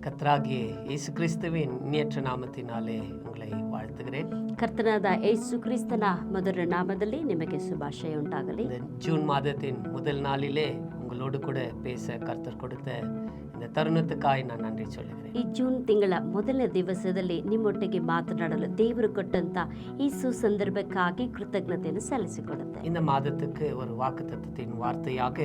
கர்த்தராகிய இயேசு கிறிஸ்துவின் இனியற்ற நாமத்தினாலே உங்களை வாழ்த்துகிறேன். கர்த்தனாದ ಯೇಸು ಕ್ರಿಸ್ತನ ಮಧುರ ನಾಮದಲ್ಲಿ ನಿಮಗೆ ಶುಭಾಶಯ ಉಂಟಾಗಲಿ. இந்த ஜூன் மாதத்தின் முதல் நாளிலே உங்களோடு கூட பேச கர்த்தர் கொடுத்த இந்த தருணத்துக்காய் நான் நன்றி சொல்லுகிறேன். ಈ ಜೂನ್ ತಿಂಗಳ ಮೊದಲನೇ ದಿವಸದಲ್ಲಿ ನಿಮ್ಮೊಟ್ಟಿಗೆ ಮಾತನಾಡಲು ದೇವರು ಕೊಟ್ಟಂತ ಈ ಸುಸಂದರ್ಭಕ್ಕಾಗಿ ಕೃತಜ್ಞತೆಯನ್ನು ಸಲ್ಲಿಸಿಕೊಡುತ್ತೆ. இந்த மாதத்துக்கு ஒரு வாக்குத்தத்தத்தின் வார்த்தையாக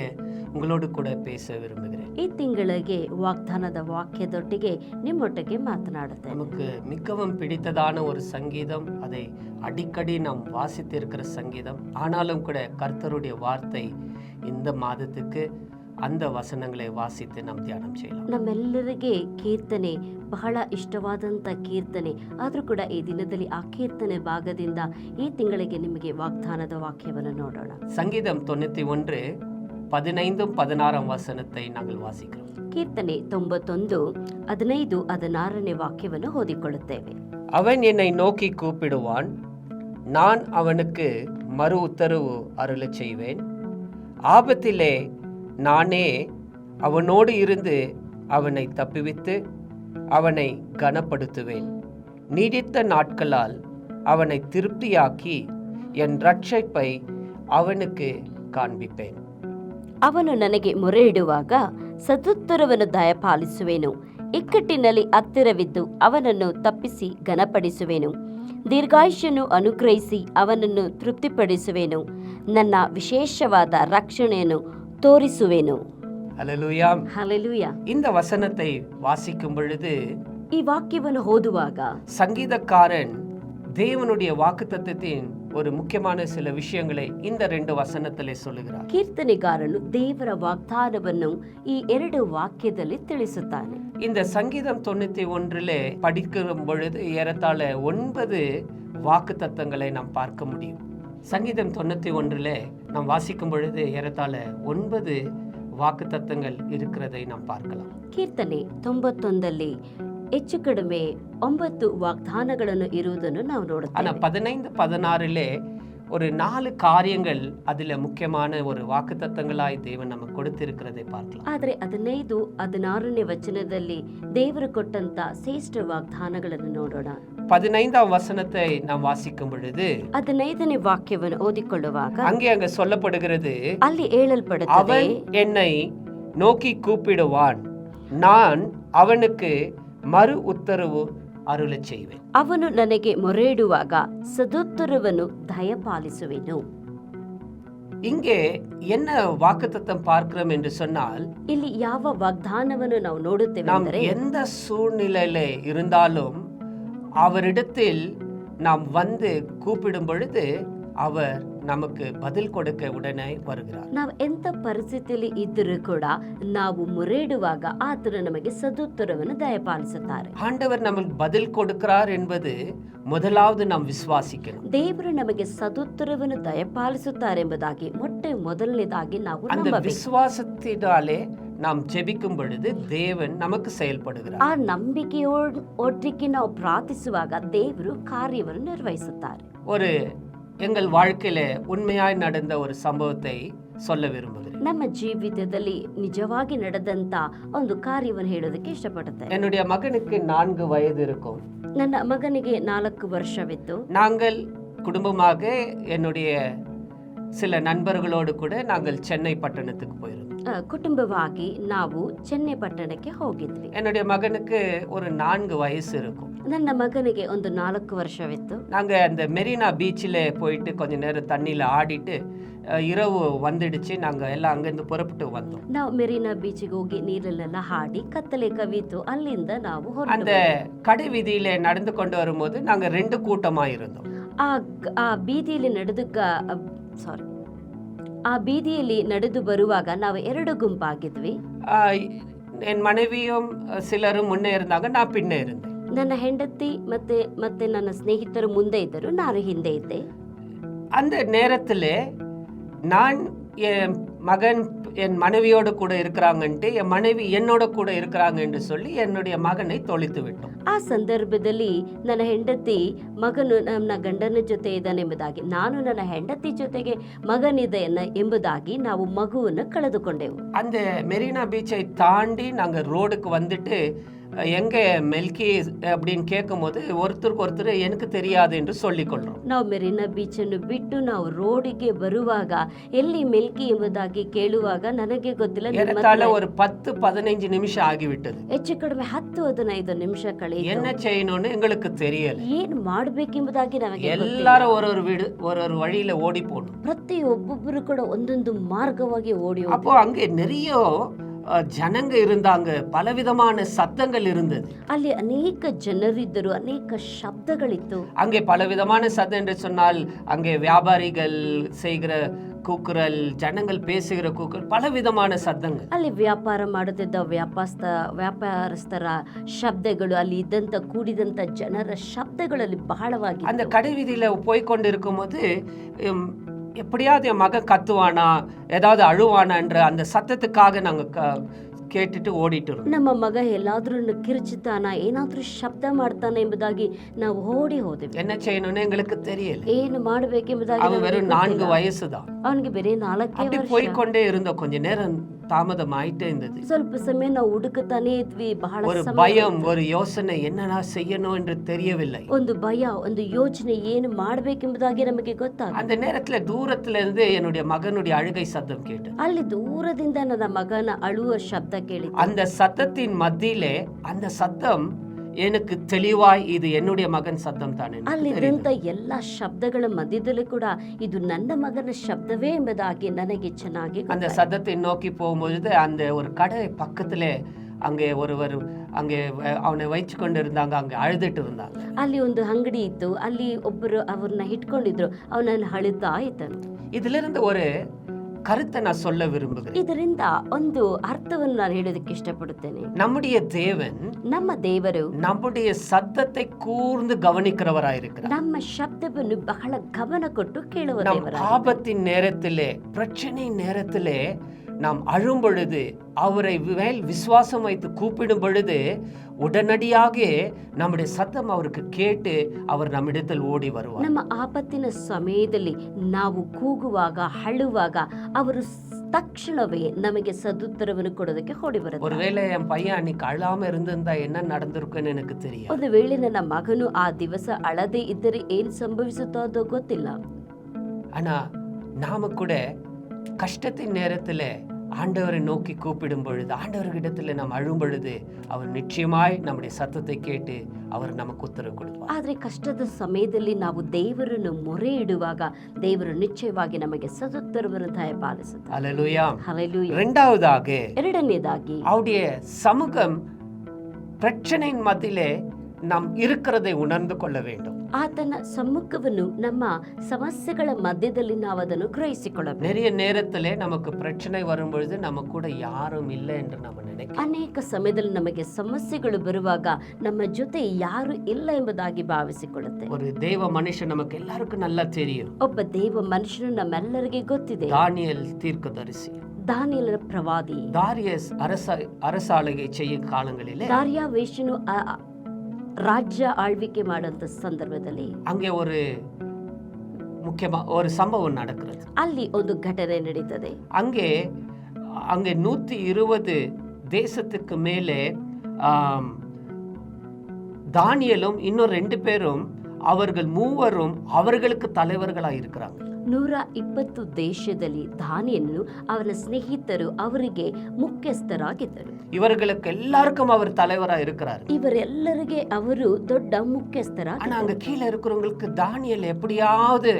உங்களோடு கூட பேச விரும்புகிறேன். ಈ ತಿಂಗಳಿಗೆ ವಾಗ್ದಾನದ ವಾಕ್ಯದೊಟ್ಟಿಗೆ ನಿಮ್ಮೊಟ್ಟಿಗೆ ಮಾತನಾಡುತ್ತೆ. நமக்கு மிகவும் பிடித்ததான ஒரு சங்கீதம், அதை அடிக்கடி நாம் வாசித்திருக்கிற சங்கீதம். ஆனாலும் கூட கர்த்தருடைய வார்த்தை இந்த மாதத்துக்கு அந்த வசனங்களை வாசித்து நாம் தியானம் செய்யலாம். ನಮ್ಮೆಲ್ಲರಿಗೆ ಕೀರ್ತನೆ ಬಹಳ ಇಷ್ಟವಾದಂಥ ಕೀರ್ತನೆ. ಆದರೂ ಕೂಡ ಈ ದಿನದಲ್ಲಿ ಆ ಕೀರ್ತನೆ ಭಾಗದಿಂದ ಈ ತಿಂಗಳಿಗೆ ನಿಮಗೆ ವಾಗ್ದಾನದ ವಾಕ್ಯವನ್ನು ನೋಡೋಣ. சங்கீதம் 91 15-16 வசனத்தை நாங்கள் வாசிக்கிறோம். ಕೀರ್ತನೆ 91 15-16 ವಾಕ್ಯವನ್ನು ಓದಿಕೊಳ್ಳುತ್ತೇವೆ. அவன் என்னை நோக்கி கூப்பிடுவான், நான் அவனுக்கு மறு உத்தரவு அருளச் செய்வேன். ஆபத்திலே நானே அவனோடு இருந்து அவனை தப்புவித்து அவனை கனப்படுத்துவேன். நீடித்த நாட்களால் அவனை திருப்தியாக்கி என் ரட்சிப்பை அவனுக்கு காண்பிப்பேன். ಅವನು ನನಗೆ ಮೊರೆ ಇಡುವಾಗ ಸದುತ್ತರವನ್ನು ದಯಪಾಲಿಸುವೆನು. ಇಕ್ಕಟ್ಟಿನಲ್ಲಿ ಹತ್ತಿರವಿದ್ದು ಅವನನ್ನು ತಪ್ಪಿಸಿ ಘನಪಡಿಸುವೆನು. ದೀರ್ಘಾಯುಷ್ಯನು ಅನುಗ್ರಹಿಸಿ ಅವನನ್ನು ತೃಪ್ತಿಪಡಿಸುವೆನು. ನನ್ನ ವಿಶೇಷವಾದ ರಕ್ಷಣೆಯನ್ನು ತೋರಿಸುವೆನು. அல்லேலூயா. ಹಲ್ಲೆಲೂಯಾ. இந்த வசனத்தை வாசிக்கும் பொழுது ಈ ವಾಕ್ಯವನ್ನು ಓದುವಾಗ சங்கீதக்காரன் தேவனுடைய வாக்குத்தத்தத்தின் ஒரு முக்கியமான சில விஷயங்களை இந்த 2 வசனத்திலே சொல்லுகிறார். ಕೀರ್ತನೆಗಾರನು ದೇವರ ವಾಗ್ದಾನವನ್ನು ಈ 2 ವಾಕ್ಯದಲ್ಲಿ ತಿಳಿಸುತ್ತಾನೆ. இந்த சங்கீதம் 91 படிக்கும் பொழுது ஏறத்தாழ 9 வாக்குத்தத்தங்களை நாம் பார்க்க முடியும். சங்கீதம் 91 நாம் வாசிக்கும் பொழுது ஏறத்தாழ 9 வாக்குத்தத்தங்கள் இருக்கிறதை நாம் பார்க்கலாம். ಕೀರ್ತನೆ 91 ಹೆಚ್ಚು ಕಡಿಮೆ 9 ವಾಗ್ದಾನಗಳನ್ನು ಇರುವುದನ್ನು ನಾವು ஆனா ನೋಡುತ್ತೇವೆ. 15-16 ஒரு 4 காரியங்கள் அதுல முக்கியமான ஒரு வாக்குத்தத்தங்களாய் தேவன் நமக்கு கொடுத்திருக்கிறதை பார்க்கலாம். ಆದರೆ 15-16 ವಚನದಲ್ಲಿ ದೇವರು ಕೊಟ್ಟಂತ ಶ್ರೇಷ್ಠ ವಾಗ್ದಾನಗಳನ್ನು ನೋಡೋಣ. 15ஆம் வசனத்தை நாம் வாசிக்கும் பொழுது 15ನೇ ವಾಕ್ಯವನ್ನು ಓದಿಕೊಳ್ಳುವಾಗ அங்க சொல்லப்படுகிறது, ಅಲ್ಲಿ ಹೇಳಲ್ಪಡುತ್ತದೆ, அவன் என்னை நோக்கி கூப்பிடுவான், நான் அவனுக்கு மறு உத்தரவு அருளச் செய்வேன். ಅವನು ನನಗೆ ಮೊರೆ ಇಡುವಾಗ ಸದುತ್ತರವನ್ನು ದಯಪಾಲಿಸುವೆನು. இங்கே என்ன வாக்குத்தத்தம் பார்க்கிறோம் என்று சொன்னால், ಇಲ್ಲಿ ಯಾವ ವಾಗ್ದಾನವನ್ನು ನಾವು ನೋಡುತ್ತೇವೆ நாம் ಅಂದರೆ, எந்த சூழ்நிலையில இருந்தாலும் அவரிடத்தில் நாம் வந்து கூப்பிடும் பொழுது அவர் நமக்கு பதில் கொடுக்க உடனே வருகிறார். ನಾವು ಎಂಥ ಪರಿಸ್ಥಿತಿಯಲ್ಲಿ ಇದ್ದರೂ ಕೂಡ ನಾವು ಮೊರೆ ಇಡುವಾಗ ಆತನು ನಮಗೆ ಸದುತ್ತರವನ್ನು ದಯಪಾಲಿಸುತ್ತಾರೆ. ஆண்டவர் நமக்கு பதில் கொடுக்கிறார் என்பது முதலாவது நாம் விசுவாசிக்கணும். ದೇವರು ನಮಗೆ ಸದುತ್ತರವನ್ನು ದಯಪಾಲಿಸುತ್ತಾರೆ ಎಂಬುದಾಗಿ ಮೊದಲನೇದಾಗಿ ನಾವು அந்த ನಂಬಬೇಕು. விசுவாசத்தினாலே நாம் ஜெபிக்கும் பொழுது தேவன் நமக்கு செயல்படுகிறார். ಆ ನಂಬಿಕೆಯೊಟ್ಟಿಗೆ ನಾವು ಪ್ರಾರ್ಥಿಸುವಾಗ ದೇವರು ಕಾರ್ಯವನ್ನು ನಿರ್ವಹಿಸುತ್ತಾರೆ. ஒரு எங்கள் வாழ்க்கையில உண்மையாய் நடந்த ஒரு சம்பவத்தை சொல்ல விரும்புகிறேன். ನಮ್ಮ ಜೀವಿತದಲ್ಲಿ ನಿಜವಾಗಿ ನಡೆದಂತ ಒಂದು ಕಾರ್ಯವನ್ನು ಹೇಳೋದಕ್ಕೆ ಇಷ್ಟಪಡುತ್ತೇನೆ. என்னுடைய மகனுக்கு 4 வயது இருக்கும். ನನ್ನ ಮಗನಿಗೆ 4 ವರ್ಷವಿತ್ತು. நாங்கள் குடும்பமாக என்னுடைய சில நண்பர்களோடு கூட நாங்கள் சென்னை பட்டணத்துக்கு போயிருந்தோம். ಕುಟುಂಬವಾಗಿ ನಾವು ಚೆನ್ನೈ ಪಟ್ಟಣಕ್ಕೆ ಹೋಗಿದ್ವಿ. என்னுடைய மகனுக்கு ஒரு 4 வயசு இருக்கும். ನನ್ನ ಮಗನಿಗೆ ಒಂದು 4 ವರ್ಷವಿತ್ತು. நாங்க அந்த மெரினா பீச்சில் போயிட்டு கொஞ்ச நேரம் தண்ணியில் ஆடிட்டு இரவு வந்துடுச்சு. நாங்க எல்லாம் அங்கிருந்து புறப்பட்டு வந்தோம். ನಾವು ಮೆರಿನಾ ಬೀಚಿಗೆ ಹೋಗಿ ನೀರಲ್ಲೆಲ್ಲ ಹಾಡಿ ಕತ್ತಲೆ ಕವಿತು ಅಲ್ಲಿಂದ ನಾವು அந்த கடை வீதியில நடந்து கொண்டு வரும்போது நாங்க 2 கூட்டமா இருந்தோம். ಆ ಬೀದಿಯಲ್ಲಿ ಆ ಬೀದಿಯಲ್ಲಿ ನಡೆದು ಬರುವಾಗ ನಾವು 2 ಗುಂಪಾಗಿದ್ವಿ. என் மனைவியும் சிலரும் முன்னே இருந்தாங்க, நான் பின்னே இருந்தேன். ನನ್ನ ಹೆಂಡತಿ ಮತ್ತೆ ನನ್ನ ಸ್ನೇಹಿತರು ಮುಂದೆ ಇದ್ದರು, ನಾನು ಹಿಂದೆ ಇದ್ದೆ. அந்த நேரத்தில் நான் என் மகன் என் மனைவியோடு கூட இருக்கிறாங்கன்ட்டு என் மனைவி என்னோட கூட இருக்கிறாங்க என்று சொல்லி என்னுடைய மகனை தொலைத்து விட்டோம். ಆ ಸಂದರ್ಭದಲ್ಲಿ ನನ್ನ ಹೆಂಡತಿ ಮಗನು ನನ್ನ ಗಂಡನ ಜೊತೆ ಇದ್ದಾನೆ ಎಂಬುದಾಗಿ, ನಾನು ನನ್ನ ಹೆಂಡತಿ ಜೊತೆಗೆ ಮಗನಿದೆ ಎಂಬುದಾಗಿ ನಾವು ಮಗುವನ್ನು ಕಳೆದುಕೊಂಡೆವು. அந்த மெரினா பீச்சை தாண்டி நாங்கள் ரோடுக்கு வந்துட்டு எங்கே மெல்கி அப்படின்னு கேட்கும்போது ஒருத்தருக்கு ஒருத்தர் எனக்கு தெரியாது என்று சொல்லிக்கொள்கிறோம். ನಾವು ಮೆರಿನಾ ಬೀಚನ್ನು ಬಿಟ್ಟು ನಾವು ರೋಡಿಗೆ ಬರುವಾಗ ಎಲ್ಲಿ ಮೆಲ್ಕಿ ಎಂಬುದಾಗಿ ಕೇಳುವಾಗ ನನಗೆ ಗೊತ್ತಿಲ್ಲ, ನಿಮ್ಮ ஏறத்தாழ ಹತ್ರ ஒரு 10-15 நிமிஷம் ஆகிவிட்டது. ಹೆಚ್ಚು ಕಡಿಮೆ 10-15 ನಿಮಿಷ ಕಳೆಯಿತು. என்ன செய்யணும்னு எங்களுக்கு தெரியல. ಏನು ಮಾಡಬೇಕೆಂಬುದಾಗಿ ನಮಗೆ ಗೊತ್ತಿಲ್ಲ. எல்லாரும் ஒரு வழியில ஓடி போகணும். ಪ್ರತಿಯೊಬ್ಬೊಬ್ಬರು ಕೂಡ ಒಂದೊಂದು ಮಾರ್ಗವಾಗಿ ಓಡಿ அப்போ அங்கே நிறைய ஜனங்க இருந்தாங்க, பலவிதமான சத்தங்கள் இருந்தது. ಅಲ್ಲಿ ಅನೇಕ ಜನರಿದ್ದರು, ಅನೇಕ ಶಬ್ದಗಳಿತ್ತು. அங்கே பலவிதமான சத்தம் என்று சொன்னால் அங்கே வியாபாரிகள் செய்கிற கூக்குரல், ஜனங்கள் பேசுகிற கூக்குரல், பலவிதமான சத்தங்கள். ಅಲ್ಲಿ ವ್ಯಾಪಾರ ಮಾಡುತ್ತಿದ್ದ ವ್ಯಾಪಾರಸ್ಥರ ಶಬ್ದಗಳು, ಅಲ್ಲಿ ಇದ್ದಂತ ಕೂಡಿದಂತ ಜನರ ಶಬ್ದಗಳಲ್ಲಿ ಬಹಳವಾಗಿ. அந்த கடைவீதியில போய் கொண்டிருக்கும் போது எப்படியாவது என் மகன் கத்துவானா, ஏதாவது அழுவானான்ற அந்த சத்தத்துக்காக நாங்க கேட்டுட்டு ஓடிட்டு இருந்தோம். ನಮ್ಮ ಮಗ ಎಲ್ಲಾದ್ರೂ ಕಿರುಚುತ್ತಾನ, ಏನಾದ್ರೂ ಶಬ್ದ ಮಾಡ್ತಾನೆ ಎಂಬುದಾಗಿ ನಾವು ಓಡಿ ಹೋದೆವು. என்ன செய்யணும்னு எங்களுக்கு தெரியல. ಏನು ಮಾಡಬೇಕೆಂಬುದಾಗಿ அவன் வெறும் 4 வயசுதான். ಅವನಿಗೆ ಬೇರೆ 4 அப்படி ವರ್ಷ. போய்க்கொண்டே இருந்தோம். கொஞ்ச நேரம் தாமதம் ஆயிட்டே இருந்தது. ಸ್ವಲ್ಪ ಸಮಯ ನಾವು ಹುಡುಕುತ್ತಾನೆ ಇದ್ವಿ. ಬಹಳ ஒரு ಸಮಯ, பயம், ஒரு யோசனை, என்னடா செய்யணும் என்று தெரியவில்லை. ಒಂದು ಭಯ, ಒಂದು ಯೋಚನೆ, ಏನು ಮಾಡಬೇಕೆಂಬುದಾಗಿ ನಮಗೆ ಗೊತ್ತಾಗ. அந்த நேரத்துல தூரத்துல இருந்து என்னுடைய மகனுடைய அழுகை சத்தம் கேட்டு, ಅಲ್ಲಿ ದೂರದಿಂದ ನನ್ನ ಮಗನ ಅಳುವ ಶಬ್ದ ಕೇಳಿ, அந்த சத்தத்தின் மத்தியிலே அந்த சத்தம் எனக்கு தெளிவாய் இது என்னுடைய மகன் சத்தம் தானே. ಅಲ್ಲಿದ್ದಂತ ಎಲ್ಲ ಶಬ್ದಗಳ ಮಧ್ಯದಲ್ಲೂ ಕೂಡ ಇದು ನನ್ನ ಮಗನ ಶಬ್ದವೇ ಎಂಬುದಾಗಿ ನನಗೆ ಚೆನ್ನಾಗಿ அந்த ಗೊತ್ತಾಯ್ತು. சத்தத்தை நோக்கி போகும்பொழுது அந்த ஒரு கடை பக்கத்திலே அங்கே ஒருவர் அங்கே அவனை வைச்சு கொண்டு இருந்தாங்க, அங்கே அழுதுட்டு இருந்தாங்க. ಅಲ್ಲಿ ಒಂದು ಅಂಗಡಿ ಇತ್ತು, ಅಲ್ಲಿ ಒಬ್ಬರು ಅವ್ರನ್ನ ಇಟ್ಕೊಂಡಿದ್ರು, ಅವನನ್ನು ಅಳುತ್ತಾ ಇದ್ದನು. இதிலிருந்து ஒரு கருத்தை நான் சொல்ல விரும்புகிறேன். ಇದರಿಂದ ಒಂದು ಅರ್ಥವನ್ನು ನಾನು ಹೇಳೋದಕ್ಕೆ ಇಷ್ಟಪಡುತ್ತೇನೆ. நம்முடைய தேவன் ನಮ್ಮ ದೇವರು நம்முடைய சத்தத்தை கூர்ந்து கவனிக்கிறவராயிருக்கிறார். ನಮ್ಮ ಶಬ್ದವನ್ನು ಬಹಳ ಗಮನ ಕೊಟ್ಟು ಕೇಳುವ நம் ದೇವರ. ஆபத்தின் நேரத்திலே, பிரச்சனை நேரத்திலே நாம் அழும் பொழுது, அவரை மேல் விசுவாசம் வைத்து கூப்பிடும் பொழுது உடனடியாக நம்முடைய சத்தம் அவருக்கு கேட்டு அவர் நம்மிடத்தில் ஓடி வருவார். ನಮ್ಮ ಆಪತ್ತಿನ ಸಮಯದಲ್ಲಿ ನಾವು ಕೂಗುವಾಗ, ಅಳುವಾಗ ಅವರು ತಕ್ಷಣವೇ ನಮಗೆ ಸದುತ್ತರವನ್ನು ಕೊಡೋದಕ್ಕೆ ಓಡಿ ಬರುತ್ತಾರೆ. ஒருவேளை என் பையன் அன்னைக்கு அழாம இருந்திருந்தா என்ன நடந்திருக்குன்னு எனக்கு தெரியும். ಒಂದು ವೇಳೆ ನನ್ನ ಮಗನು ಆ ದಿವಸ ಅಳದೆ ಇದ್ದರೆ ಏನು ಸಂಭವಿಸುತ್ತೋ ಗೊತ್ತಿಲ್ಲ. ஆனா நாம கூட கஷ்டத்தின் நேரத்துல ஆண்டவரை நோக்கி கூப்பிடும் பொழுது, ஆண்டவர்கிடத்துல நாம் அழும் பொழுது அவர் நிச்சயமாய் நம்முடைய சத்தத்தை கேட்டு அவர் நமக்கு உத்தரவு கொடுப்பார். ಆದರೆ ಕಷ್ಟದ ಸಮಯದಲ್ಲಿ ನಾವು ದೇವರನ್ನು ಮೊರೆ ಇಡುವಾಗ ದೇವರು ನಿಶ್ಚಯವಾಗಿ ನಮಗೆ ಸದುತ್ತರವನ್ನು ದಯಪಾಲಿಸುತ್ತಾರೆ. அல்லேலூயா. ಹಲ್ಲೆಲೂಯಾ. இரண்டாவதாக ಎರಡನೇದಾಗಿ அவருடைய சமூகம் பிரச்சனையின் மத்தியிலே நாம் இருக்கிறதை உணர்ந்து கொள்ள வேண்டும். ಆತನ ಸಮ್ಮುಖವನ್ನು ನಮ್ಮ ಸಮಸ್ಯೆಗಳ ಮಧ್ಯದಲ್ಲಿ ನಾವು ಅದನ್ನು ಗ್ರಹಿಸಿಕೊಳ್ಳಬೇಕು. நிறைய நேரத்திலே நமக்கு பிரச்சனை வரும் பொழுது நம்ம கூட யாரும் இல்லை என்று நம்ம நினைக்கிறோம். ಅನೇಕ ಸಮಯದಲ್ಲಿ ನಮಗೆ ಸಮಸ್ಯೆಗಳು ಬರುವಾಗ ನಮ್ಮ ಜೊತೆ ಯಾರು ಇಲ್ಲ ಎಂಬುದಾಗಿ ಭಾವಿಸಿಕೊಳ್ಳುತ್ತೆ. ஒரு தேவ மனுஷன் நமக்கு எல்லாருக்கும் நல்லா தெரியும். ಒಬ್ಬ ದೇವ ಮನುಷ್ಯನು ನಮ್ಮೆಲ್ಲರಿಗೆ ಗೊತ್ತಿದೆ. தானியேல் தீர்க்கதரிசி, ದಾನಿಯೇಲನ ಪ್ರವಾದಿ. தாரியஸ் அரசாளுகை செய்யும் காலங்களிலே ದಾರ್ಯಾವೇಶನು ರಾಜ್ಯ ಆಳ್ವಿಕೆ ಮಾಡಂತ ಸಂದರ್ಭದಲ್ಲಿ அங்கே ஒரு ஒரு சம்பவம் நடக்கிறது. ಅಲ್ಲಿ ಒಂದು ಘಟನೆ ನಡೀತದೆ. அங்கே 120 தேசத்துக்கு மேலே தானியேலும் இன்னும் 2 பேரும், அவர்கள் மூவரும் அவர்களுக்கு தலைவர்களாக இருக்கிறாங்க. 120 ದೇಶದಲ್ಲಿ ದಾನಿಯೇಲನು ಅವನ ಸ್ನೇಹಿತರು ಅವರಿಗೆ ಮುಖ್ಯಸ್ಥರಾಗಿದ್ದರು. இவர்களுக்கு எல்லாருக்கும் அவர் தலைவராக இருக்கிறார். ಇವರೆಲ್ಲರಿಗೆ ಅವರು ದೊಡ್ಡ ಮುಖ್ಯಸ್ಥರಾಗಿದ್ದರು. ஆனா அங்க கீழே இருக்கிறவங்களுக்கு தானியேல் எப்படியாவது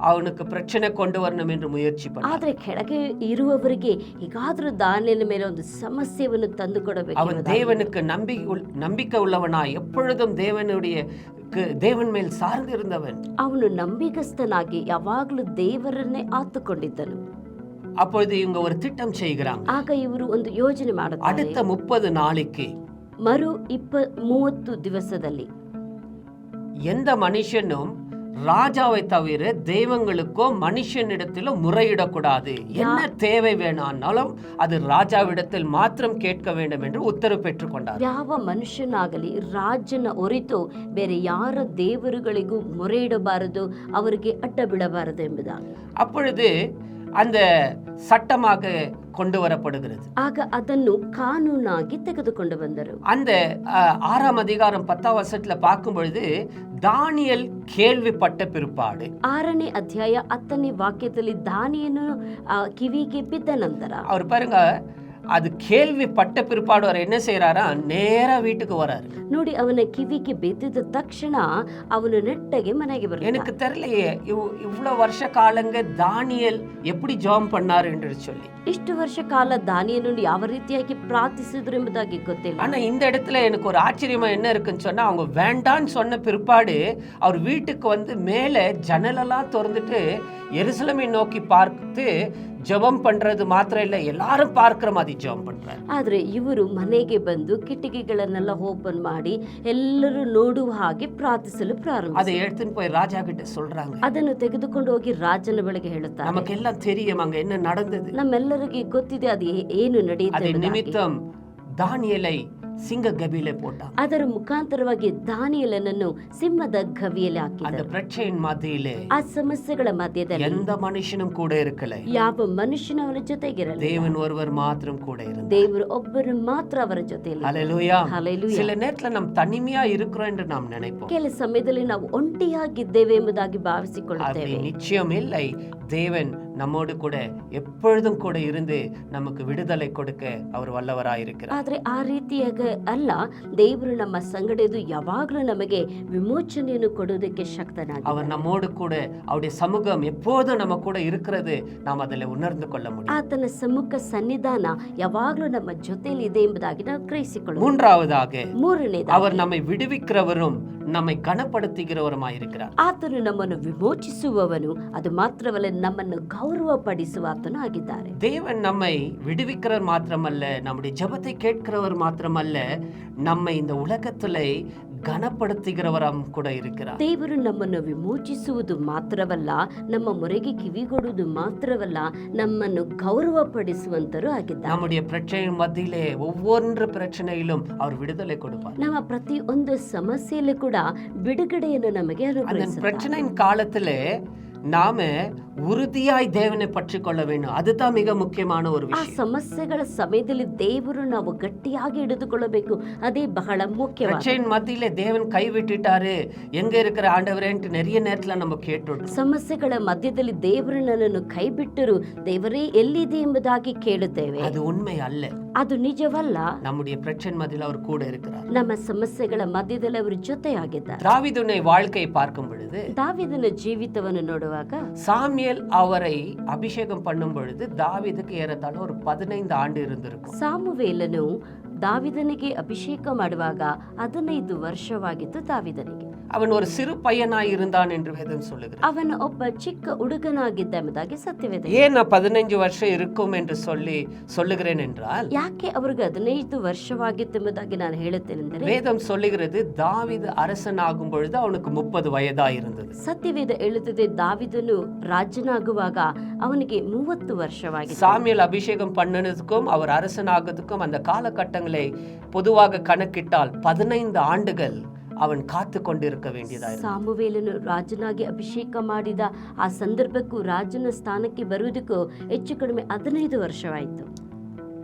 அவனுக்கு பிரச்சனை கொண்டு வரணும் என்று முயற்சி பண்ணார். ಆದ್ರೆ ಕೆಳಗೆ ಇರುವವರಿಗೆ ಹೀಗಾದ್ರೂ ದಾನಿಯೇಲನ ಮೇಲೆ ಒಂದು ಸಮಸ್ಯೆಯನ್ನು ತಂದುಕೊಡಬೇಕು. அவன் தேவனுக்கு நம்பிக்கை உள்ளவனா, எப்பொழுதும் தேவன் மேல் சார்ந்து இருந்தவன். ಅವನು ನಂಬಿಗಸ್ತನಾಗಿ ಯಾವಾಗಲೂ ದೇವರನ್ನೇ ಆತುಕೊಂಡಿದ್ದನು. அப்பொழுது இவங்க ஒரு திட்டம் செய்கிறாங்க. ಆಗ ಇವರು ಒಂದು ಯೋಜನೆ ಮಾಡುತ್ತಾರೆ. அடுத்த 30 நாளைக்கு ಮರು 30 ದಿವಸದಲ್ಲಿ எந்த மனுஷனும் ராஜாவை தவிர தெய்வங்களுக்கோ மனுஷனிடத்திலும் முறையிடக்கூடாது. என்ன தேவை வேணாலும் அது ராஜாவிடத்தில் மாத்திரம் கேட்க வேண்டும் என்று உத்தரவு பெற்றுக் கொண்டார். ಯಾವ ಮನುಷ್ಯನಾಗಲಿ ರಾಜನ ಹೊರತು ಬೇರೆ ಯಾರ ದೇವರುಗಳಿಗೂ ಮೊರೆ ಇಡಬಾರದು, ಅವರಿಗೆ ಅಡ್ಡ ಬಿಡಬಾರದು ಎಂಬುದಾಗಿ. அப்பொழுது அந்த சட்டமாக கொண்டு வரப்படுகிறது. ಆಗ ಅದನ್ನು ಕಾನೂನಾಗಿ ತೆಗೆದುಕೊಂಡು ಬಂದರು. அந்த 6ஆம் அதிகாரம் 10ஆம் வசனத்துல பார்க்கும் பொழுது தானியேல் கேள்விப்பட்ட பிற்பாடு 6ನೇ ಅಧ್ಯಾಯ 10ನೇ ವಾಕ್ಯದಲ್ಲಿ ದಾನಿಯೇಲನು ಕಿವಿಗೆ ಬಿದ್ದ ನಂತರ அவர் பாருங்க, அது கேள்விப்பட்ட பிற்பாடு அவர் என்ன செய்யறாரா, நேரா வீட்டுக்கு வராரு. ನೋಡಿ, ಅವನ ಕಿವಿಗೆ ಬಿದ್ದಿದ ತಕ್ಷಣ ಅವನು ನೆಟ್ಟಗೆ ಮನೆಗೆ ಬರ್ತಾನೆ. எனக்கு தெரியலையே இவ்வளவு வருஷ காலங்க தானியேல் எப்படி ஜெபம் பண்ணாரு என்று சொல்லி. ಇಷ್ಟು ವರ್ಷ ಕಾಲ ದಾನಿಯೇಲನು ಯಾವ ರೀತಿಯಾಗಿ ಪ್ರಾರ್ಥಿಸಿದ್ರು ಎಂಬುದಾಗಿ ಗೊತ್ತಿಲ್ಲ. ஆனா இந்த இடத்துல எனக்கு ஒரு ஆச்சரியமா என்ன இருக்குன்னு சொன்னா, அவங்க வேண்டான்னு சொன்ன பிற்பாடு அவர் வீட்டுக்கு வந்து மேலே ஜன்னலெல்லாம் திறந்துட்டு எருசலேமை நோக்கி பார்த்து ஜெபம் பண்றது மாத்திரம் இல்ல, எல்லாரும் பார்க்கிற மாதிரி ஜெபம் பண்றாரு. ಆದ್ರೆ ಇವರು ಮನೆಗೆ ಬಂದು ಕಿಟಕಿಗಳನ್ನೆಲ್ಲ ಓಪನ್ ಮಾಡಿ ಎಲ್ಲರೂ ನೋಡುವ ಹಾಗೆ ಪ್ರಾರ್ಥಿಸಲು ಪ್ರಾರಂಭ. அதை எடுத்துன்னு போய் ராஜா கிட்ட சொல்றாங்க. ಅದನ್ನು ತೆಗೆದುಕೊಂಡು ಹೋಗಿ ರಾಜನ ಬಳಿಗೆ ಹೇಳುತ್ತಾರೆ. நமக்கு எல்லாம் தெரியும் அங்க என்ன நடந்தது. ನಮ್ಮೆಲ್ಲರಿಗೆ ಗೊತ್ತಿದೆ ಅದು ಏನು ನಡೆಯುತ್ತೆ. அது நிமித்தம் தானியேலை சிங்க கபிலே போட்டான். ಅದರ ಮುಖಾಂತರವಾಗಿ ದಾನಿಯೇಲನನ್ನು ಸಿಂಹದ ಗವಿಯಲ್ಲಿ அந்த ಹಾಕಿದರು. பிரச்சனையின் மத்தியிலே ಆ ಸಮಸ್ಯೆಗಳ ಮಧ್ಯದಲ್ಲಿ எந்த மனுஷனும் கூட இருக்கல, ಯಾವ ಮನುಷ್ಯನ ಅವನ ಜೊತೆಗಿರಲಿಲ್ಲ. தேவன் ஒருவர் மாத்திரம் கூட இருந்தார். ದೇವರು ಒಬ್ಬರು ಮಾತ್ರ ಅವರ ಜೊತೆಯಲ್ಲಿ. ஹல்லேலூயா. ಹಲ್ಲೆಲೂಯಾ. சில நேரத்துல நாம் தனிமையா இருக்கிறோம் என்று நாம் நினைப்போம். ಕೆಲ ಸಮಯದಲ್ಲಿ ನಾವು ಒಂಟಿಯಾಗಿದ್ದೇವೆ ಎಂಬುದಾಗಿ அப்படி ಭಾವಿಸಿಕೊಳ್ಳುತ್ತೇವೆ. நிச்சயம் இல்லை. தேவன் நம்மோடு கூட எப்பொழுதும் கூட இருந்து நமக்கு விடுதலை கொடுக்க அவர் வல்லவராயிருக்கிறார். ಆದ್ರೆ ಆ ರೀತಿಯಾಗ ಅಲ್ಲ, ದೇವರು ನಮ್ಮ ಸಂಗಡಿದು ಯಾವಾಗಲೂ ನಮಗೆ ವಿಮೋಚನೆಯನ್ನು ಕೊಡುವುದಕ್ಕೆ ಶಕ್ತನಾಗಿದ್ದಾನೆ. அவர் நம்மோடு கூட அவருடைய சமூகம் எப்போதும் நம்ம கூட இருக்கிறது நாம் அதில் உணர்ந்து கொள்ள முடியும். ಆತನ ಸಮ್ಮುಖ ಸನ್ನಿಧಾನ ಯಾವಾಗಲೂ ನಮ್ಮ ಜೊತೆಯಲ್ಲಿ ಇದೆ ಎಂಬುದಾಗಿ ನಾವು ಗ್ರಹಿಸಿಕೊಳ್ಳುತ್ತೇವೆ. மூன்றாவதாக ಮೂರನೇದಾಗಿ அவர் நம்மை விடுவிக்கிறவரும் நம்மை கனப்படுத்துகிறவருமாயிருக்கிறார். ಆತನು ನಮ್ಮನ್ನು ವಿಮೋಚಿಸುವವನು, ಅದು ಮಾತ್ರವಲ್ಲ ನಮ್ಮನ್ನು ಗೌರವ ಪಡಿಸುವ ಆತನು ಆಗಿದ್ದಾರೆ. தேவன் நம்மை விடுவிக்கிறவர் மாத்திரமல்ல, நம்முடைய ஜெபத்தை கேட்கிறவர் மாத்திரமல்ல, நம்மை இந்த உலகத்திலே கனப்படுத்துகிறவராம் கூட இருக்கிறார். ದೇವರು ನಮ್ಮನ್ನು ವಿಮೋಚಿಸುವುದು ಮಾತ್ರವಲ್ಲ, ನಮ್ಮ ಮೊರೆಗೆ ಕಿವಿಗೊಡುವುದು ಮಾತ್ರವಲ್ಲ, ನಮ್ಮನ್ನು ಗೌರವ ಪಡಿಸುವಂತರು ಆಗಿದ್ದಾರೆ. நம்முடைய பிரச்சனை மத்தியிலே ஒவ்வொரு பிரச்சனையிலும் அவர் விடுதலை கொடுப்பார். ನಮ್ಮ ಪ್ರತಿಯೊಂದು ಸಮಸ್ಯೆಯಲ್ಲೂ ಕೂಡ ಬಿಡುಗಡೆಯನ್ನು ನಮಗೆ அந்த ಅನುಗ್ರಹಿಸುತ್ತಾರೆ. பிரச்சனையின் காலத்திலே நாம உறுதியாய் தேவனை பற்றி கொள்ள வேண்டும். அதுதான் மிக முக்கியமான ஒரு ಆ விஷயம். ಸಮಸ್ಯೆಗಳ ಸಮಯದಲ್ಲಿ ದೇವರು ನಾವು ಗಟ್ಟಿಯಾಗಿ ಹಿಡಿದುಕೊಳ್ಳಬೇಕು, ಅದೇ ಬಹಳ ಮುಖ್ಯವಾದ. பிரச்சனையின் மத்தியிலே தேவன் கைவிட்டுட்டாரு, எங்க இருக்கிற ஆண்டவரேன்ட்டு நிறைய நேரத்துல நம்ம கேட்டுடுறோம். ಸಮಸ್ಯೆಗಳ ಮಧ್ಯದಲ್ಲಿ ದೇವರು ನನ್ನನ್ನು ಕೈ ಬಿಟ್ಟರು, ದೇವರೇ ಎಲ್ಲಿದೆ ಎಂಬುದಾಗಿ ಕೇಳುತ್ತೇವೆ. அது உண்மை அல்ல. ಅದು ನಿಜವಲ್ಲ. நம்முடைய பிரச்சனை மத்தியில் அவர் கூட இருக்கிறார். ನಮ್ಮ ಸಮಸ್ಯೆಗಳ ಮಧ್ಯದಲ್ಲಿ ಅವರು ಜೊತೆಯಾಗಿದ್ದಾರೆ. தாவீதுடைய வாழ்க்கையை பார்க்கும் பொழுது, ದಾವೀದನ ಜೀವಿತವನ್ನು ನೋಡುವಾಗ சாமுவேல் அவரை அபிஷேகம் பண்ணும் பொழுது தாவீதுக்கு ஏறத்தாழ ஒரு 15 ஆண்டு இருந்திருக்கும். ಸಾಮುವೇಲನು ದಾವಿದನಿಗೆ ಅಭಿಷೇಕ ಮಾಡುವಾಗ 15 ವರ್ಷವಾಗಿತ್ತು ದಾವಿದನಿಗೆ. அவன் ஒரு சிறு பையனாய் இருந்தான் என்று வேதம் சொல்லுகிறது. ಅವನು ಒಬ್ಬ ಚಿಕ್ಕ ಹುಡುಗನಾಗಿದ್ದ ಎಂಬುದಾಗಿ ಸತ್ಯವೇದ. ஏன் நான் 15 வருஷம் இருக்கும் என்று சொல்லுகிறேன் என்றால், ಯಾಕೆ ಅವ್ರಿಗೆ 15 ವರ್ಷವಾಗಿತ್ತು ಎಂಬುದಾಗಿ ನಾನು ಹೇಳುತ್ತೇನೆಂದರೆ, வேதம் சொல்லுகிறது தாவீது அரசனாகும் பொழுது அவனுக்கு 30 வயதாய் இருந்தது. ಸತ್ಯವೇದ ಹೇಳುತ್ತದೆ ದಾವಿದನು ರಾಜನಾಗುವಾಗ ಅವನಿಗೆ 30 ವರ್ಷವಾಗಿತ್ತು. சாமுவேல் அபிஷேகம் பண்ணனதுக்கும் அவர் அரசனாகிறதுக்கும் அந்த காலகட்டங்களை பொதுவாக கணக்கிட்டால் 15 ஆண்டுகள் அவன் காத்து கொண்டிருக்க வேண்டியதாயிருந்தது. ಸಾಮುವೇಲನು ರಾಜನಾಗಿ ಅಭಿಷೇಕ ಮಾಡಿದ ಆ ಸಂದರ್ಭಕ್ಕೂ ರಾಜನ ಸ್ಥಾನಕ್ಕೆ ಬರುವುದಕ್ಕೂ ಹೆಚ್ಚು ಕಡಿಮೆ 15 ವರ್ಷವಾಯಿತು.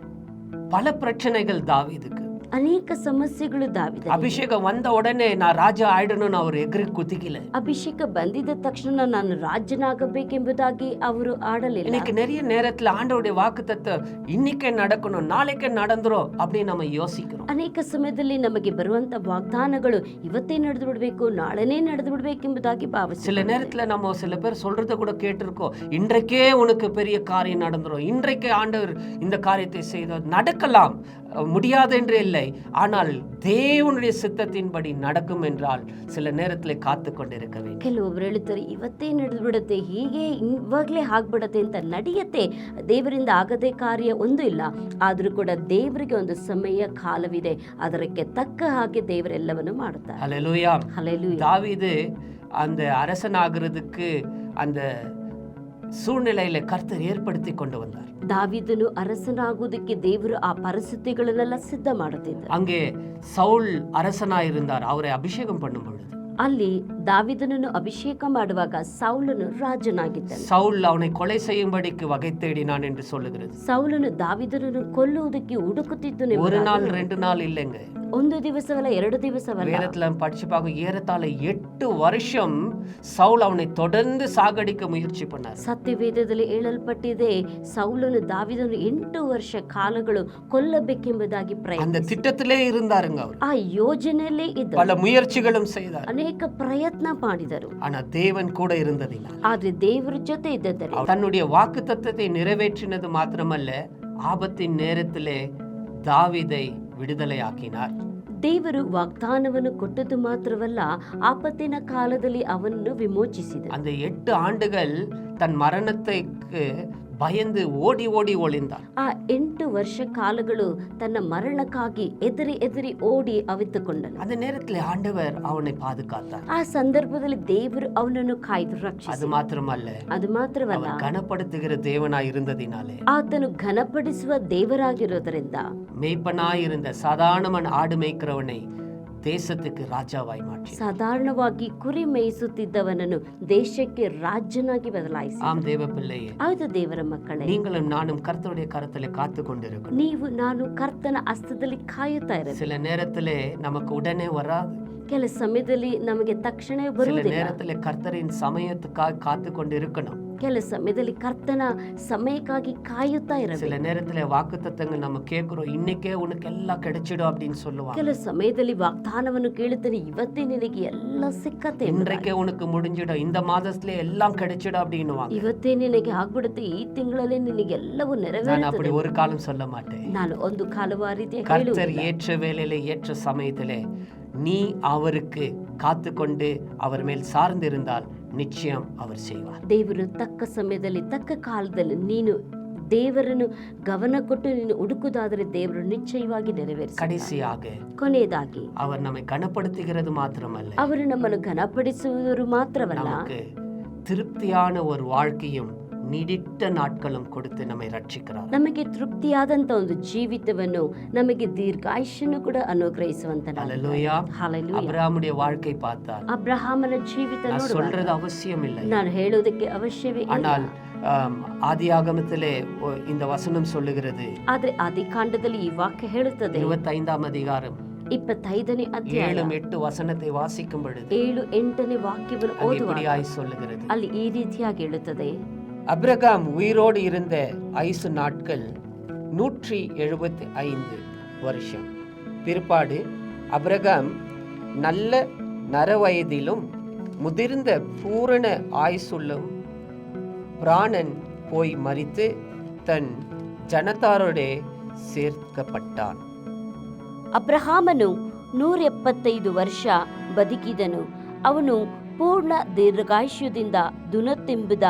பல பிரச்சனைகள் தாவீதுக்கு. ಅನೇಕ ಸಮಸ್ಯೆಗಳು ದಾವಿದನಿಗೆ. அபிஷேகம் வந்த உடனே நான் ராஜா ஆயிடணும்னு அவர் எகிரி குதிக்கல. ಅಭಿಷೇಕ ಬಂದಿದ ತಕ್ಷಣ ನಾನು ರಾಜನಾಗಬೇಕೆಂಬುದಾಗಿ ಅವರು ಆಡಲಿಲ್ಲ. இன்னைக்கு நிறைய நேரத்துல ஆண்டவருடைய வாக்குத்தத்தம் இன்னைக்கே நடக்கணும், நாளைக்கே நடந்துரும் அப்படின்னு நம்ம யோசிக்கிறோம். ಅನೇಕ ಸಮಯದಲ್ಲಿ ನಮಗೆ ಬರುವಂತ ವಾಗ್ದಾನಗಳು ಇವತ್ತೇ ನಡೆದು ಬಿಡಬೇಕು, ನಾಳೆನೇ ನಡೆದು ಬಿಡಬೇಕೆಂಬುದಾಗಿ ಭಾವಿಸಿ சில நேரத்துல நம்ம சில பேர் சொல்றத கூட கேட்டிருக்கோம், இன்றைக்கே உனக்கு பெரிய காரியம் நடந்துரும், இன்றைக்கே ஆண்டவர் இந்த காரியத்தை செய்த நடக்கலாம், முடியாது என்று இல்லை, ஆனால் தேவனுடைய சித்தத்தின்படி நடக்கும் என்றால் சில நேரத்தில் காத்து கொண்டிருக்க வேண்டும். ಕೆಲವೊಬ್ರು ಹೇಳ್ತಾರೆ ಇವತ್ತೇ ನಡೆದು ಬಿಡುತ್ತೆ, ಹೀಗೆ ಇವಾಗಲೇ ಆಗ್ಬಿಡತ್ತೆ ಅಂತ ನಡೆಯುತ್ತೆ. ದೇವರಿಂದ ಆಗದೆ ಕಾರ್ಯ ಒಂದು ಇಲ್ಲ, ಆದ್ರೂ ಕೂಡ ದೇವರಿಗೆ ಒಂದು ಸಮಯ ಕಾಲವಿದೆ, ಅದಕ್ಕೆ ತಕ್ಕ ಹಾಗೆ ದೇವರೆಲ್ಲವನ್ನು ಮಾಡುತ್ತಾರೆ. ஹல்லேலூயா. ಹಲ್ಲೆಲೂಯಾ. தாவீது அந்த அரசனாகிறதுக்கு அந்த சூழ்நிலையில கர்த்தர் ஏற்படுத்தி கொண்டு வந்தார். ದಾವಿದನು ಅರಸನಾಗುವುದಕ್ಕೆ ದೇವರು ಆ ಪರಿಸ್ಥಿತಿಗಳನ್ನೆಲ್ಲ ಸಿದ್ಧ ಮಾಡುತ್ತಿದ್ದರು. அங்கே சவுல் அரசனாயிருந்தார், அவரை அபிஷேகம் பண்ணும் பொழுது ಅಲ್ಲಿ ದಾವೀದನನ್ನು ಅಭಿಷೇಕ ಮಾಡುವಾಗ ಸೌಲನು ರಾಜನಾಗಿದ್ದನು. சவுல் அவனை கொலை செய்யும்படிக்கு வகை தேடினான் என்று சொல்லுகிறது. ಸೌಲನು ದಾವೀದನನ್ನು ಕೊಲ್ಲುವುದಕ್ಕೆ ಹುಡುಕುತ್ತಿದ್ದನು. ஒரு நாள் 2 நாள் இல்லைங்க, ಒಂದು ದಿವಸವಲ್ಲ, 2 ದಿವಸವಲ್ಲ. வேதத்துல படிச்சு பார்க்க ஏறத்தாழ 8 வருஷம் சவுல் அவனை தொடர்ந்து சாகடிக்க முயற்சி பண்ணார். ಸತ್ಯವೇದದಲ್ಲಿ ಹೇಳಲ್ಪಟ್ಟಿದೆ, ಸೌಲನು ದಾವೀದನು 8 ವರ್ಷ ಕಾಲಗಳು ಕೊಲ್ಲಬೇಕೆಂಬುದಾಗಿ அந்த ಪ್ರಯತ್ನ, திட்டத்திலே இருந்தாருங்க அவர். ಆ ಯೋಜನೆಯಲ್ಲೇ ಇದ್ದ பல முயற்சிகளும் செய்தார். ಅನೇಕ ಪ್ರಯತ್ನ ಮಾಡಿದರು. ஆனா தேவன் கூட இருந்ததினால், ಆದ್ರೆ ದೇವರ ಜೊತೆ ಇದ್ದರೆ தன்னுடைய வாக்குத்தத்தத்தை நிறைவேற்றினது மாத்திரமல்ல, ஆபத்தின் நேரத்திலே தாவீதை விடுதலையாக்கினார். ದೇವರು ವಾಗ್ದಾನವನ್ನು ಕೊಟ್ಟದ್ದು ಮಾತ್ರವಲ್ಲ, ಆಪತ್ತಿನ ಕಾಲದಲ್ಲಿ ಅವನನ್ನು ವಿಮೋಚಿಸಿದ. அந்த 8 ஆண்டுகள் தன் மரணத்துக்கு பயந்து ஓடி ஓடி ஒளிந்தார். ಆ 8 ವರ್ಷ ಕಾಲಗಳು ತನ್ನ ಮರಣಕ್ಕಾಗಿ ಎದುರಿ ಓಡಿ ಅವಿತುಕೊಂಡನು. அந்த நேரத்தில் ஆண்டவர் அவனை பாதுகாத்தார். ಆ ಸಂದರ್ಭದಲ್ಲಿ ದೇವರು ಅವನನ್ನು ಕಾಯ್ದು ರಕ್ಷಿಸಿದ. அது மாத்திரமல்ல, ಅದು ಮಾತ್ರವಲ್ಲ, அவர் கனப்படுத்துகிற தேவனாய் இருந்ததினாலே, ಆತನು ಘನಪಡಿಸುವ ದೇವರಾಗಿರೋದರಿಂದ மேய்ப்பனாயிருந்த சாதாரண ஆடு மேய்க்கிறவனை தேசத்துக்கு ராஜாவாய் மாற்றி, ಸಾಧಾರಣವಾಗಿ ಕುರಿ ಮೇಯಿಸುತ್ತಿದ್ದವನನ್ನು ದೇಶಕ್ಕೆ ರಾಜನಾಗಿ ಬದಲಾಯಿಸಿ. ஆம் தேவ பிள்ளையே, ಹೌದು ದೇವರ ಮಕ್ಕಳೇ, நீங்களும் நானும் கர்த்தருடைய கரத்திலே காத்து கொண்டிருக்கணும். ನೀವು ನಾನು ಕರ್ತನ ಹಸ್ತದಲ್ಲಿ ಕಾಯುತ್ತಾ ಇರಬೇಕು. சில நேரத்திலே நமக்கு உடனே வராது. ಕೆಲ ಸಮಯದಲ್ಲಿ ನಮಗೆ ತಕ್ಷಣ சில ಬರುವುದಿಲ್ಲ. நேரத்திலே கர்த்தரின் சமயத்துக்காக காத்து கொண்டு இருக்கணும். ಕೆಲ ಸಮಯದಲ್ಲಿ ಕರ್ತನ ಸಮಯಕ್ಕಾಗಿ ಕಾಯುತ್ತಾ சில ಇರಬೇಕು. நேரத்துல வாக்குத்தத்தங்கள் நம்ம கேட்கிறோம், இன்னைக்கே உனக்கு எல்லாம் கிடைச்சிடும் அப்படின்னு சொல்லுவாங்க. ಕೆಲ ಸಮಯದಲ್ಲಿ ವಾಗ್ದಾನವನ್ನು ಕೇಳುತ್ತೇನೆ, ಇವತ್ತೇ ನಿನಗೆ ಎಲ್ಲ ಸಿಕ್ಕತ್ತೆ, இன்றைக்கே உனக்கு முடிஞ்சிடும், இந்த மாதத்துல எல்லாம் கிடைச்சிடும் அப்படின்னுவாங்க. ಇವತ್ತೇ ನಿನಗೆ ಆಗ್ಬಿಡುತ್ತೆ, ಈ ತಿಂಗಳಲ್ಲಿ ನಿನಗೆ ಎಲ್ಲವೂ நான் ನೆರವೇರುತ್ತದೆ. அப்படி ஒரு காலம் சொல்ல மாட்டேன். ನಾನು ಒಂದು ಕಾಲವ ರೀತಿಯ கர்த்தர் ஏற்ற வேளையிலே ஏற்ற சமயத்திலே நீ அவருக்கு காத்து கொண்டு அவர் மேல் சார்ந்திருந்தால் நிச்சயம் அவர் செய்வார். ದೇವರು ತಕ್ಕ ಸಮಯದಲ್ಲಿ ತಕ್ಕ ಕಾಲದಲ್ಲಿ ನೀನು ದೇವರನ್ನು ಗಮನ ಕೊಟ್ಟು ನೀನು ಹುಡುಕುದಾದರೆ ದೇವರು ನಿಶ್ಚಯವಾಗಿ ನೆರವೇರಿಸುತ್ತಾರೆ. கடைசியாக ಕೊನೆಯದಾಗಿ அவர் நம்மை கனப்படுத்துகிறது மாத்திரமல்ல, ಅವರು ನಮ್ಮನ್ನು ಘನಪಡಿಸುವರು ಮಾತ್ರವಲ್ಲ, நமக்கு திருப்தியான ஒரு வாழ்க்கையும் நீடித்த நாட்களும் கொடுத்து நம்மை ரட்சிக்கிறார். ನಮಗೆ ತೃಪ್ತಿಯಾದಂತ ಒಂದು ಜೀವಿತವನ್ನು, ನಮಗೆ ದೀರ್ಘಾಯುಷ್ಯನು ಕೂಡ ಅನುಗ್ರಹಿಸುವಂತನಾದ. ஹல்லேலூயா. ಹಲ್ಲೆಲೂಯಾ. அபிரகாமுடைய வாழ்க்கை பார்த்தால் ಅಬ್ರಹಾಮನ ಜೀವಿತ நான் ನೋಡುವಾಗ சொல்றது அவசியம் இல்லை. ನಾನು ಹೇಳೋದಕ್ಕೆ ಅವಶ್ಯವೇ ಇಲ್ಲ. ஆனால் ஆதியாகமத்திலே இந்த வசனம் சொல்லுகிறது, ಆದ್ರೆ ಆದಿಕಾಂಡದಲ್ಲಿ ಈ ವಾಕ್ಯ ಹೇಳುತ್ತದೆ, 25ஆம் அதிகாரம் 25ನೇ ಅಧ್ಯಾಯ 7-8 வசனத்தை வாசிக்கும் பொழுது 7-8ನೇ ವಾಕ್ಯವನ್ನು அங்கே ಓದುವಾಗ இப்படியாய் சொல்லுகிறது, ಅಲ್ಲಿ ಈ ರೀತಿಯಾಗಿ ಹೇಳುತ್ತದೆ, அபிரகாம் உயிரோடு இருந்த 5 நாட்கள் 175 வருஷம். பிற்பாடு அபிரகாம் நல்ல நரவயதிலும் முதிர்ந்த பூரண ஆயுசுள்ளும் பிராணன் போய் மரித்து தன் ஜனத்தாரோட சேர்க்கப்பட்டான். ಅಬ್ರಹಾಮನು 175 ವರ್ಷ ಬದುಕಿದನು. ಅವನು ಪೂರ್ಣ ದೀರ್ಘಾಯುಷ್ಯದಿಂದ ದುನತೆಂಬುದ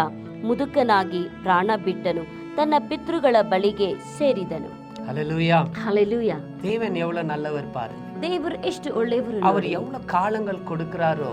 ಮುದುಕನಾಗಿ ಪ್ರಾಣ ಬಿಟ್ಟನು, ತನ್ನ ಪಿತೃಗಳ ಬಳಿಗೆ ಸೇರಿದನು. ஹல்லேலூயா. ಹಲ್ಲೆಲೂಯಾ. தேவன் எவ்வளவு நல்லவர் பாருங்க. ದೇವರು ಎಷ್ಟು ಒಳ್ಳೆಯವರು. அவர் எவ்வளவு காலங்கள் கொடுக்கிறாரோ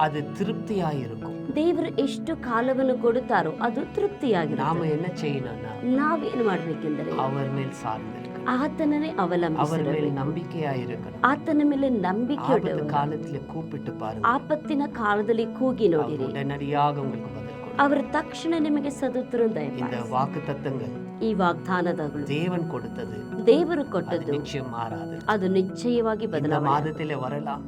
அது திருப்தியாயிருக்கும். ದೇವರು ಎಷ್ಟು ಕಾಲವನ್ನು ಕೊಡುತ್ತಾರೋ ಅದು ತೃಪ್ತಿಯಾಗಿರುತ್ತೆ. நாம என்ன செய்யணும்னா ನಾವೇನು ಮಾಡಬೇಕೆಂದರೆ அவர் மேல் சார்ந்திருக்கணும், ಆತನನ್ನೇ அவர் ಅವಲಂಬಿಸಬೇಕು, மேல் நம்பிக்கையாயிருக்கணும். ಆತನ ಮೇಲೆ ನಂಬಿಕೆ ஆபத்து ಇಡುವ. காலத்துல கூப்பிட்டு பாருங்க, ಆಪತ್ತಿನ ಕಾಲದಲ್ಲಿ ಕೂಗಿ அவர் ನೋಡಿರಿ, உடனடியாக உங்களுக்கு பதில் கொடுப்பார். ಅವರ ತಕ್ಷಣ ನಿಮಗೆ ಸದುತ್ತರವನ್ನು இந்த ದಯಪಾಲಿಸಿ. வாக்குத்தத்தங்கள் ಈ ವಾಗ್ದಾನಗಳು தேவன் கொடுத்தது, ದೇವರು அது ಕೊಟ್ಟದ್ದು, நிச்சயம் மாறாது. ಅದು ನಿಶ್ಚಯವಾಗಿ இந்த ಬದಲಾವಣೆ. மாதத்திலே வரலாம்,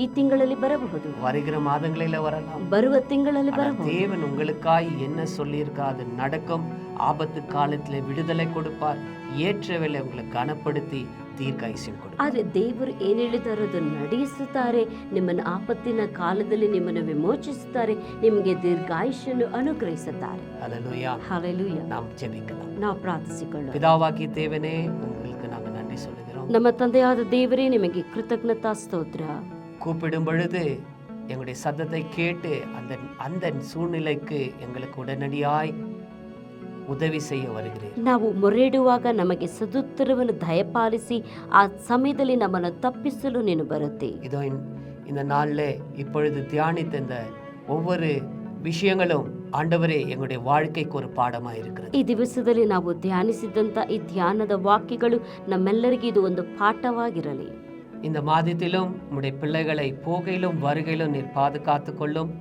ಈ ತಿಂಗಳಲ್ಲಿ ಬರಬಹುದು, வருகிற மாதங்களில வரலாம். ಬರುವ ತಿಂಗಳಲ್ಲಿ ஆனா ಬರಬಹುದು. தேவன் உங்களுக்காய் என்ன சொல்லியிருக்கா அது நடக்கும். ஆபத்து காலத்துல விடுதலை கொடுப்பார், ஏற்ற வேளை உங்களை கனப்படுத்தி தீர்க்காயுசியம் கொடுப்பார். ಆದ್ರೆ ದೇವರು ಏನ್ ಹೇಳಿದಾರೋ ಅದನ್ನು ನಡೆಸುತ್ತಾರೆ. ನಿಮ್ಮನ್ನು ಆಪತ್ತಿನ ಕಾಲದಲ್ಲಿ ನಿಮ್ಮನ್ನು ವಿಮೋಚಿಸುತ್ತಾರೆ, ನಿಮಗೆ ದೀರ್ಘಾಯುಷ್ಯನ್ನು ಅನುಗ್ರಹಿಸುತ್ತಾರೆ. ஹல்லேலூயா. ಹಲ್ಲೆಲೂಯಾ. நாம் ஜெபிக்கலாம். ನಾವು ಪ್ರಾರ್ಥಿಸಿಕೊಳ್ಳೋಣ. பிதாவாகிய தேவனே, உங்களுக்கு நாங்கள் நன்றி சொல்லுகிறோம். ನಮ್ಮ ತಂದೆಯಾದ ದೇವರೇ, ನಿಮಗೆ ಕೃತಜ್ಞತಾ ಸ್ತೋತ್ರ. கூப்பிடும் பொழுது எங்களுடைய சத்தத்தை கேட்டு அந்த சூழ்நிலைக்கு எங்களுக்கு உடனடியாய் உதவி செய்ய வருகிறீர். ನಾವು ಮೊರೆಯಿಡುವಾಗ ನಮಗೆ ಸದುತ್ತರವನ್ನು ದಯಪಾಲಿಸಿ ಆ ಸಮಯದಲ್ಲಿ ನಮ್ಮನ್ನು ತಪ್ಪಿಸಲು ನೀನು ಬರುತ್ತೆ. இதோ இந்த நாள்ல இப்பொழுது தியானித்த இந்த ஒவ்வொரு விஷயங்களும் ஆண்டவரே எங்களுடைய வாழ்க்கைக்கு ஒரு பாடமா இருக்கிறது. ಈ ದಿವಸದಲ್ಲಿ ನಾವು ಧ್ಯಾನಿಸಿದಂತ ಈ ಧ್ಯಾನದ ವಾಕ್ಯಗಳು ನಮ್ಮೆಲ್ಲರಿಗೂ ಇದು ಒಂದು ಪಾಠವಾಗಿರಲಿ. இந்த மாதத்திலும் உம்முடைய பிள்ளைகளை போகையிலும் வருகையிலும் நீர் பாதுகாத்து கொள்ளும்.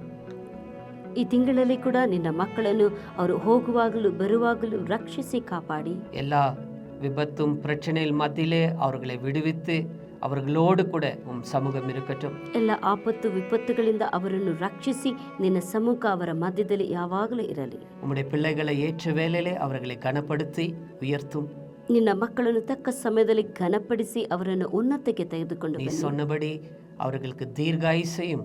ಈ ತಿಂಗಳಲ್ಲಿ ಕೂಡ ನಿನ್ನ ಮಕ್ಕಳನ್ನು ಅವರು ಹೋಗುವಾಗಲೂ ಬರುವಾಗಲೂ ರಕ್ಷಿಸಿ ಕಾಪಾಡಿ. எல்லா விபத்தும் பிரச்சனையில் மத்தியிலே அவர்களை விடுவித்து அவர்களோடு கூட உம் சமூகம் இருக்கட்டும். ಎಲ್ಲ ಆಪತ್ತು ವಿಪತ್ತುಗಳಿಂದ ಅವರನ್ನು ರಕ್ಷಿಸಿ ನಿನ್ನ ಸಮ್ಮುಖ ಅವರ ಮಧ್ಯದಲ್ಲಿ ಯಾವಾಗಲೂ ಇರಲಿ. உம்முடைய பிள்ளைகளை ஏற்ற வேளையிலே அவர்களை கனப்படுத்தி உயர்த்தும். ನಿನ್ನ ಮಕ್ಕಳನ್ನು ತಕ್ಕ ಸಮಯದಲ್ಲಿ ಘನಪಡಿಸಿ ಅವರನ್ನು ಉನ್ನತಕ್ಕೆ ತೆಗೆದುಕೊಂಡು நீ ಬನ್ನಿ. சொன்னபடி அவர்களுக்கு தீர்காயுசையும்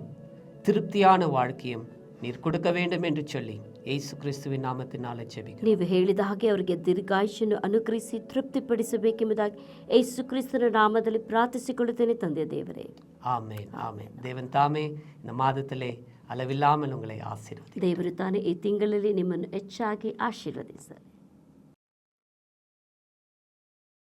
திருப்தியான வாழ்க்கையும் நீர் கொடுக்க வேண்டும் என்று சொல்லி ಯೇಸು ಕ್ರಿಸ್ತುವಿನ ನಾಮத்தினாலே ಜೆபிக்கிறேன். ನೀವು ಹೇಳಿದ ಹಾಗೆ ಅವರಿಗೆ ದೀರ್ಘಾಯುಷ್ಯನ್ನು ಅನುಗ್ರಹಿಸಿ ತೃಪ್ತಿಪಡಿಸಬೇಕೆಂಬುದಾಗಿ ಯೇಸು ಕ್ರಿಸ್ತನ ನಾಮದಲ್ಲಿ ಪ್ರಾರ್ಥಿಸಿಕೊಳ್ಳುತ್ತೇನೆ ತಂದೆ ದೇವರೇ. ஆமென் ஆமென். தேவன் தாமே இந்த மாதத்திலே அளவில்லாமல் உங்களை ஆசீர்வதி. ದೇವರು ತಾನೇ ಈ ತಿಂಗಳಲ್ಲಿ ನಿಮ್ಮನ್ನು ಹೆಚ್ಚಾಗಿ ಆಶೀರ್ವದಿಸಲಿ.